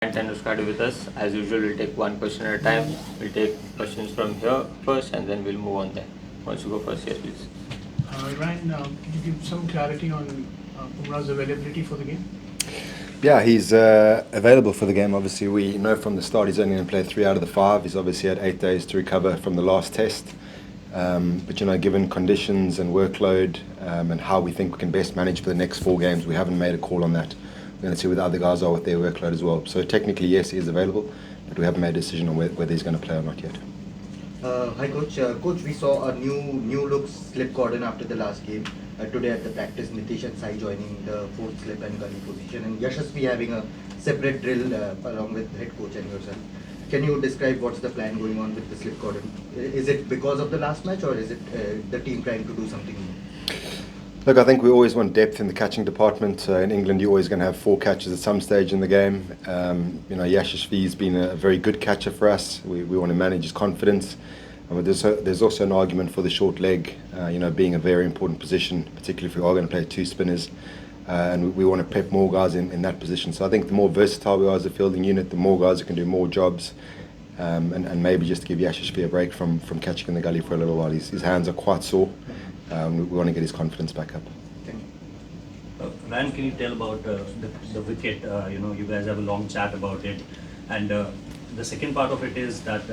And Doeschate with us. As usual, we'll take one question at a time. We'll take questions from here first and then we'll move on there. Once you go first, yes, please. Ryan, could you give some clarity on Bumrah's availability for the game? Yeah, he's available for the game. Obviously, we know from the start he's only going to play 3 out of the 5. He's obviously had 8 days to recover from the last test. But given conditions and workload and how we think we can best manage for the next 4 games, we haven't made a call on that. We're going to see what the other guys are with their workload as well. So technically, yes, he is available, but we haven't made a decision on whether he's going to play or not yet. Hi, Coach. Coach, we saw a new look slip cordon after the last game. Today at the practice, Nitish and Sai joining the 4th slip and gully position, and Yashasvi having a separate drill along with head coach and yourself. Can you describe what's the plan going on with the slip cordon? Is it because of the last match, or is it the team trying to do something new? Look, I think we always want depth in the catching department. In England, you're always going to have 4 catches at some stage in the game. Yashasvi's been a very good catcher for us. We want to manage his confidence. There's also an argument for the short leg, being a very important position, particularly if we are going to play 2 spinners. And we want to prep more guys in that position. So I think the more versatile we are as a fielding unit, the more guys who can do more jobs. And maybe just to give Yashasvi a break from catching in the gully for a little while. His hands are quite sore. We want to get his confidence back up. Ryan, can you tell about the wicket? You guys have a long chat about it. And the second part of it is that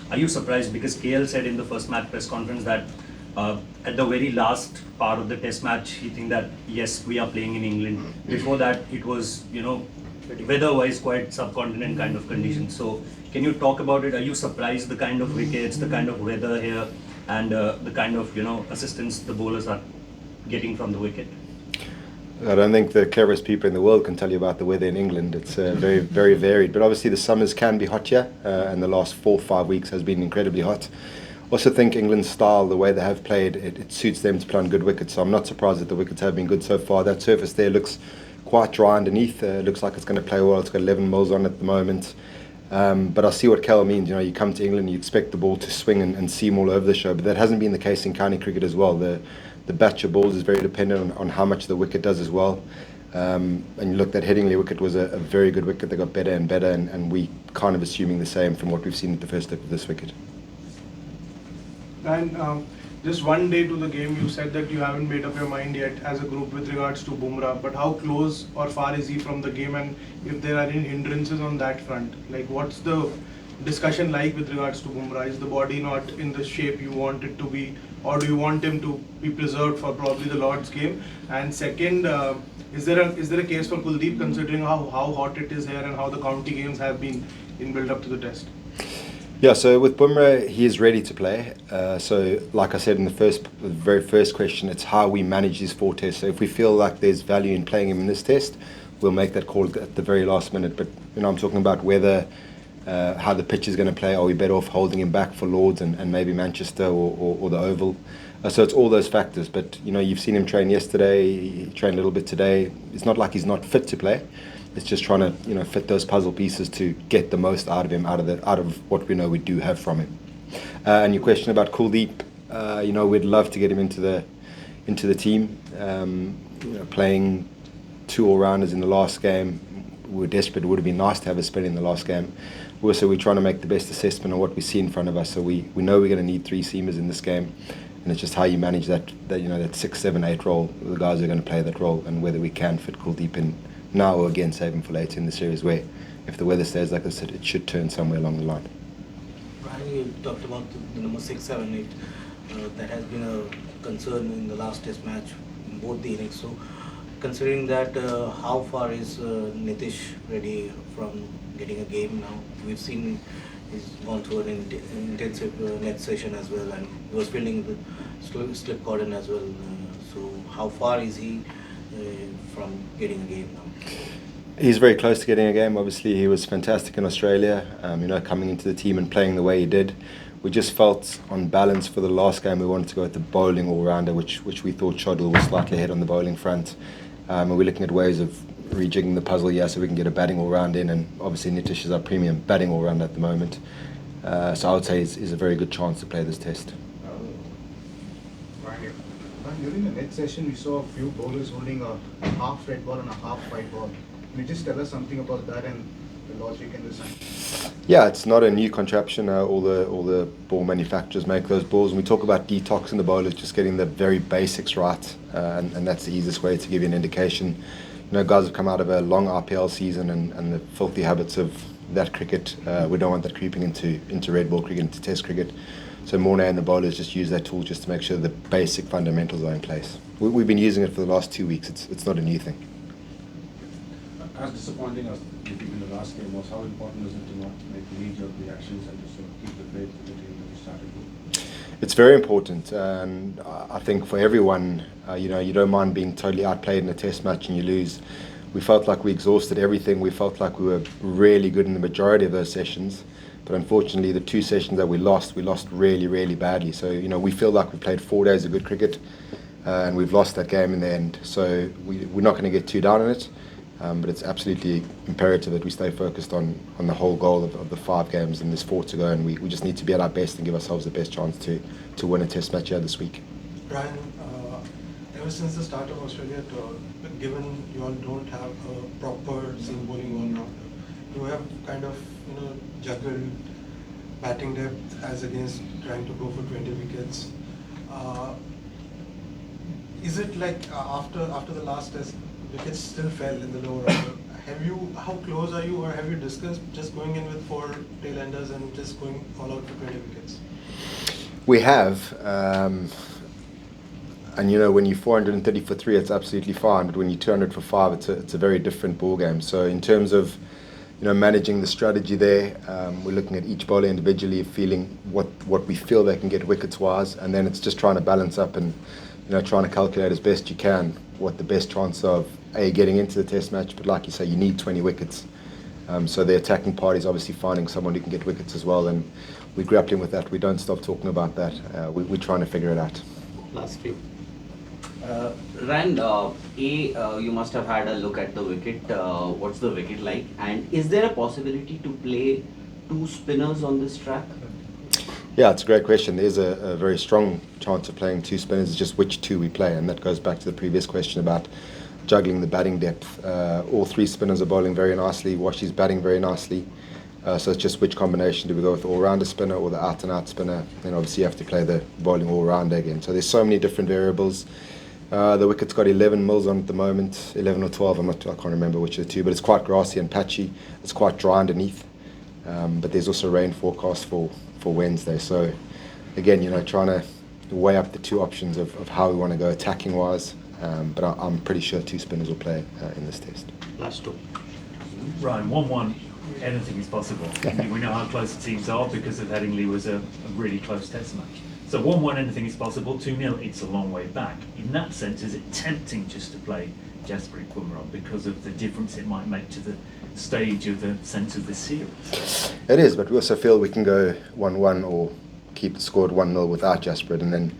are you surprised, because KL said in the first match press conference that at the very last part of the test match, he think that yes, we are playing in England. Before that, it was, weather-wise quite subcontinent kind of conditions. So can you talk about it? Are you surprised the kind of wickets, the kind of weather here, and the kind of assistance the bowlers are getting from the wicket? I don't think the cleverest people in the world can tell you about the weather in England. It's very, very varied. But obviously the summers can be hot here, and the last 4 or 5 weeks has been incredibly hot. Also think England's style, the way they have played, it suits them to play on good wickets. So I'm not surprised that the wickets have been good so far. That surface there looks quite dry underneath. Looks like it's going to play well. It's got 11 mils on at the moment. But I see what Cal means. You come to England, you expect the ball to swing and seam all over the show. But that hasn't been the case in county cricket as well. The batch of balls is very dependent on how much the wicket does as well. And you look, that Headingley wicket was a very good wicket. They got better and better, and we kind of assuming the same from what we've seen at the first look of this wicket. And just one day to the game, you said that you haven't made up your mind yet as a group with regards to Bumrah. But how close or far is he from the game, and if there are any hindrances on that front? Like, what's the discussion like with regards to Bumrah? Is the body not in the shape you want it to be, or do you want him to be preserved for probably the Lord's game? And second, is there a case for Kuldeep, considering how hot it is here and how the county games have been in build up to the test? Yeah, so with Bumrah, he is ready to play. So like I said in the very first question, it's how we manage these 4 tests. So if we feel like there's value in playing him in this test, we'll make that call at the very last minute. But I'm talking about whether how the pitch is going to play. Are we better off holding him back for Lords and maybe Manchester or the Oval? So it's all those factors. But you've seen him train yesterday. He trained a little bit today. It's not like he's not fit to play. It's just trying to fit those puzzle pieces to get the most out of him, out of what we know we do have from him. And your question about Kuldeep, we'd love to get him into the team. Playing 2 all-rounders in the last game, we were desperate. It would have been nice to have a spin in the last game. Also, we're trying to make the best assessment of what we see in front of us. So we know we're going to need 3 seamers in this game, and it's just how you manage that 6, 7, 8 role. The guys are going to play that role, and whether we can fit Kuldeep in now or again save him for later in the series, where if the weather stays like this, it should turn somewhere along the line. Brian, you talked about the number 6, 7, 8. That has been a concern in the last test match in both the innings. So considering that, how far is Nitish ready from getting a game now? We've seen he's gone through an intensive net session as well, and he was fielding the slip cordon as well. So how far is he from getting a game now? He's very close to getting a game. Obviously, he was fantastic in Australia, coming into the team and playing the way he did. We just felt on balance for the last game we wanted to go with the bowling all-rounder, which we thought Shodl was slightly ahead on the bowling front. And we're looking at ways of rejigging the puzzle here so we can get a batting all-round in, and obviously Nitish is our premium batting all-round at the moment. So I would say he's a very good chance to play this test. During the net session, we saw a few bowlers holding a half red ball and a half white ball. Can you just tell us something about that, and the logic in this? Yeah, it's not a new contraption. All the ball manufacturers make those balls. When we talk about detoxing the bowlers, just getting the very basics right, and that's the easiest way to give you an indication. You know, guys have come out of a long IPL season, and the filthy habits of that cricket. We don't want that creeping into red ball cricket, into Test cricket. So Morna and the bowlers just use that tool just to make sure the basic fundamentals are in place. We've been using it for the last 2 weeks. It's not a new thing. As disappointing as the defeat in the last game was, how important is it to not make knee-jerk reactions and to sort of keep the faith with the team that you started with? It's very important, and I think for everyone, you don't mind being totally outplayed in a test match and you lose. We felt like we exhausted everything. We felt like we were really good in the majority of those sessions, but unfortunately the 2 sessions that we lost really, really badly. So, we feel like we played 4 days of good cricket, and we've lost that game in the end. So we're not going to get too down on it. But it's absolutely imperative that we stay focused on the whole goal of the 5 games, and there's 4 to go, and we just need to be at our best and give ourselves the best chance to win a test match here this week. Ryan, ever since the start of Australia tour, given you all don't have a proper seam bowling all-rounder, you have kind of juggled batting depth as against trying to go for 20 wickets. Is it like after the last test, wickets still fell in the lower order? How close are you, or have you discussed just going in with 4 tail-enders and just going all out for 20 wickets? We have, and when you're 430 for 3, it's absolutely fine. But when you're 200 for 5, it's a very different ball game. So in terms of managing the strategy there, we're looking at each bowler individually, feeling what we feel they can get wickets wise, and then it's just trying to balance up and trying to calculate as best you can what the best chance of getting into the test match. But like you say, you need 20 wickets. So the attacking party is obviously finding someone who can get wickets as well, and we're grappling with that. We don't stop talking about that. We're trying to figure it out. Last few. Rand, you must have had a look at the wicket. What's the wicket like? And is there a possibility to play 2 spinners on this track? Yeah, it's a great question. There's a very strong chance of playing 2 spinners. It's just which 2 we play, and that goes back to the previous question about juggling the batting depth. All 3 spinners are bowling very nicely. Washi's batting very nicely. So it's just which combination do we go with, the all-rounder spinner or the out-and-out spinner? Then obviously you have to play the bowling all-rounder again. So there's so many different variables. The wicket's got 11 mils on at the moment, 11 or 12. I can't remember which of the 2, but it's quite grassy and patchy. It's quite dry underneath. But there's also rain forecast for Wednesday. So again, trying to weigh up the 2 options of how we want to go attacking wise. But I'm pretty sure 2 spinners will play in this test. Last 2. Ryan, 1-1, anything is possible. We know how close the teams are because of Headingley was a really close test match. So 1-1, anything is possible. 2-0, it's a long way back. In that sense, is it tempting just to play Jasprit Bumrah because of the difference it might make to the stage of the sense of the series? It is, but we also feel we can go 1-1 or keep the score at 1-0 without Jasprit, and then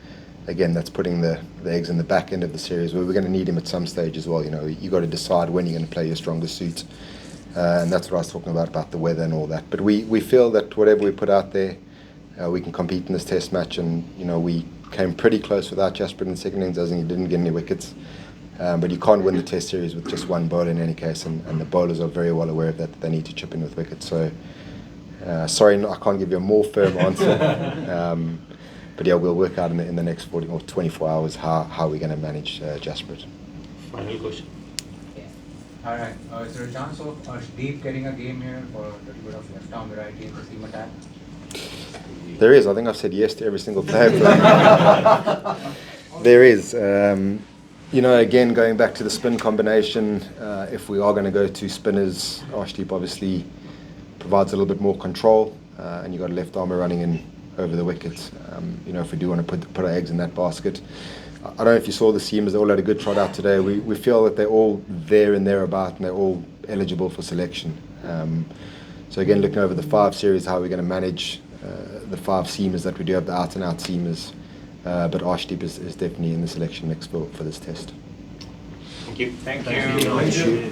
again that's putting the eggs in the back end of the series where we're going to need him at some stage as well. You've got to decide when you're going to play your strongest suit, and that's what I was talking about the weather and all that. But we feel that whatever we put out there, we can compete in this test match, and we came pretty close without Jasprit in the second innings, as in he didn't get any wickets. But you can't win the test series with just one bowler in any case, and the bowlers are very well aware of that they need to chip in with wickets. So sorry, I can't give you a more firm answer. But yeah, we'll work out in the next 40 or 24 hours how we're going to manage Jasprit. Final question. Alright, is there a chance of Deep getting a game here for a little bit of left-arm variety in the seam attack? There is. I think I've said yes to every single player. There is. Again, going back to the spin combination, if we are going to go 2 spinners, Arshdeep obviously provides a little bit more control, and you've got a left armer running in over the wickets. If we do want to put our eggs in that basket. I don't know if you saw the seamers, they all had a good trot out today. We feel that they're all there and thereabout, and they're all eligible for selection. So again, looking over the 5 series, how we're going to manage the 5 seamers that we do have, the out-and-out seamers. But Arshdeep is definitely in the selection mix for this test. Thank you. Thank you.